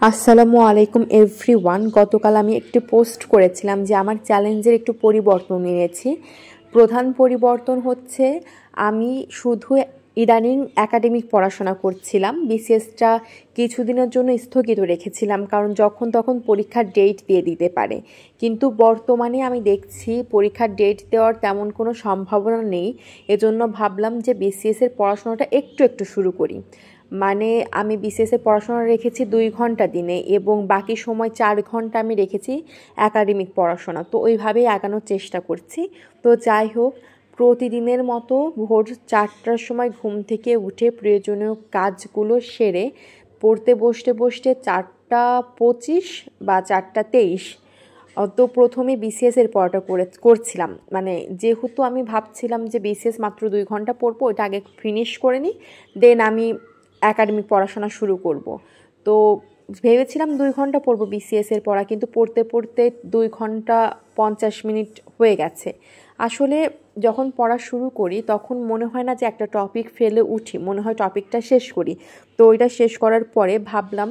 আসসালামু আলাইকুম এভরিওয়ান। গতকাল আমি একটি পোস্ট করেছিলাম যে আমার চ্যালেঞ্জের একটু পরিবর্তন এনেছি। প্রধান পরিবর্তন হচ্ছে আমি শুধু ইদানিং একাডেমিক পড়াশোনা করছিলাম। বিসিএসটা কিছুদিনের জন্য স্থগিত রেখেছিলাম, কারণ যখন তখন পরীক্ষার ডেট দিয়ে দিতে পারে। কিন্তু বর্তমানে আমি দেখছি পরীক্ষার ডেট দেওয়ার তেমন কোনো সম্ভাবনা নেই। এজন্য ভাবলাম যে বিসিএসের পড়াশোনাটা একটু শুরু করি। মানে আমি বিসিএসে পড়াশোনা রেখেছি 2 ঘন্টা দিনে এবং বাকি সময় 4 ঘন্টা আমি রেখেছি একাডেমিক পড়াশোনা। তো ওইভাবেই আগানোর চেষ্টা করছি। তো যাই হোক, প্রতিদিনের মতো ভোর 4টার সময় ঘুম থেকে উঠে প্রয়োজনীয় কাজগুলো সেরে পড়তে বসতে 4টা 25 বা 4টা 23। তো প্রথমে বিসিএসের পড়াটা করছিলাম। মানে যেহেতু আমি ভাবছিলাম যে বিসিএস মাত্র 2 ঘন্টা পড়বো, ওইটা আগে ফিনিশ করে নিই, দেন আমি একাডেমিক পড়াশোনা শুরু করব। তো ভেবেছিলাম 2 ঘন্টা পড়বো বিসিএসের পড়া, কিন্তু পড়তে পড়তে 2 ঘন্টা 50 মিনিট হয়ে গেছে। আসলে যখন পড়া শুরু করি তখন মনে হয় না যে একটা টপিক ফেলে উঠি, মনে হয় টপিকটা শেষ করি। তো ওইটা শেষ করার পরে ভাবলাম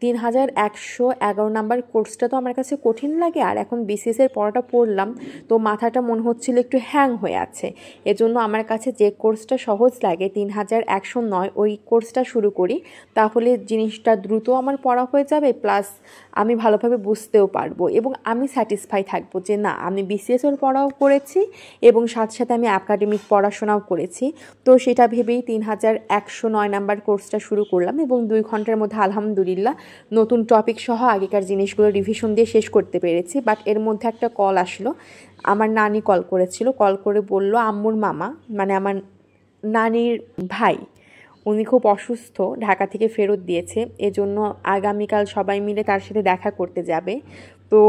3111 নাম্বার কোর্সটা তো আমার কাছে কঠিন লাগে, আর এখন বিসিএসের পড়াটা পড়লাম তো মাথাটা মনে হচ্ছিল একটু হ্যাং হয়ে আছে। এজন্য আমার কাছে যে কোর্সটা সহজ লাগে 3109 ওই কোর্সটা শুরু করি, তাহলে জিনিসটা দ্রুত আমার পড়া হয়ে যাবে, প্লাস আমি ভালোভাবে বুঝতেও পারবো এবং আমি স্যাটিসফাই থাকবো যে না, আমি বিসিএসের পড়াও করেছি এবং সাথে সাথে আমি একাডেমিক পড়াশোনাও করেছি। তো সেটা ভেবেই 3109 নাম্বার কোর্সটা শুরু করলাম এবং 2 ঘন্টার মধ্যে আলহামদুলিল্লাহ নতুন টপিক সহ আগেকার জিনিসগুলো রিভিশন দিয়ে শেষ করতে পেরেছি। বাট এর মধ্যে একটা কল আসলো, আমার নানি কল করেছিল। কল করে বলল আম্মুর মামা, মানে আমার নানির ভাই, উনি খুব অসুস্থ, ঢাকা থেকে ফেরত দিয়েছে, এজন্য আগামীকাল সবাই মিলে তার সাথে দেখা করতে যাবে। তো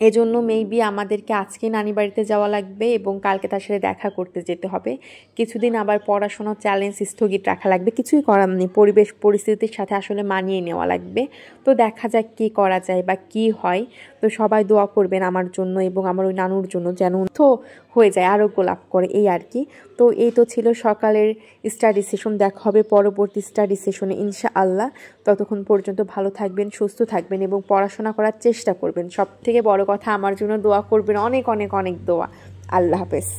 এজন্য মেবি আমাদেরকে আজকে নানি বাড়িতে যাওয়া লাগবে এবং কালকে তার সাথে দেখা করতে যেতে হবে। কিছুদিন আবার পড়াশোনার চ্যালেঞ্জ স্থগিত রাখা লাগবে, কিছুই করার নেই, পরিবেশ পরিস্থিতির সাথে আসলে মানিয়ে নেওয়া লাগবে। তো দেখা যাক কী করা যায় বা কী হয়। তো সবাই দোয়া করবেন আমার জন্য এবং আমার ওই নানুর জন্য, যেন তো হয়ে যায়, আরোগ্য লাভ করে, এই আর কি। তো এই তো ছিল সকালের স্টাডি সেশন। দেখা হবে পরবর্তী স্টাডি সেশনে ইনশাআল্লাহ। ততক্ষণ পর্যন্ত ভালো থাকবেন, সুস্থ থাকবেন এবং পড়াশোনা করার চেষ্টা করবেন। সব থেকে বড় কথা, আমার জন্য দোয়া করবেন, অনেক অনেক অনেক দোয়া। আল্লাহ হাফেজ।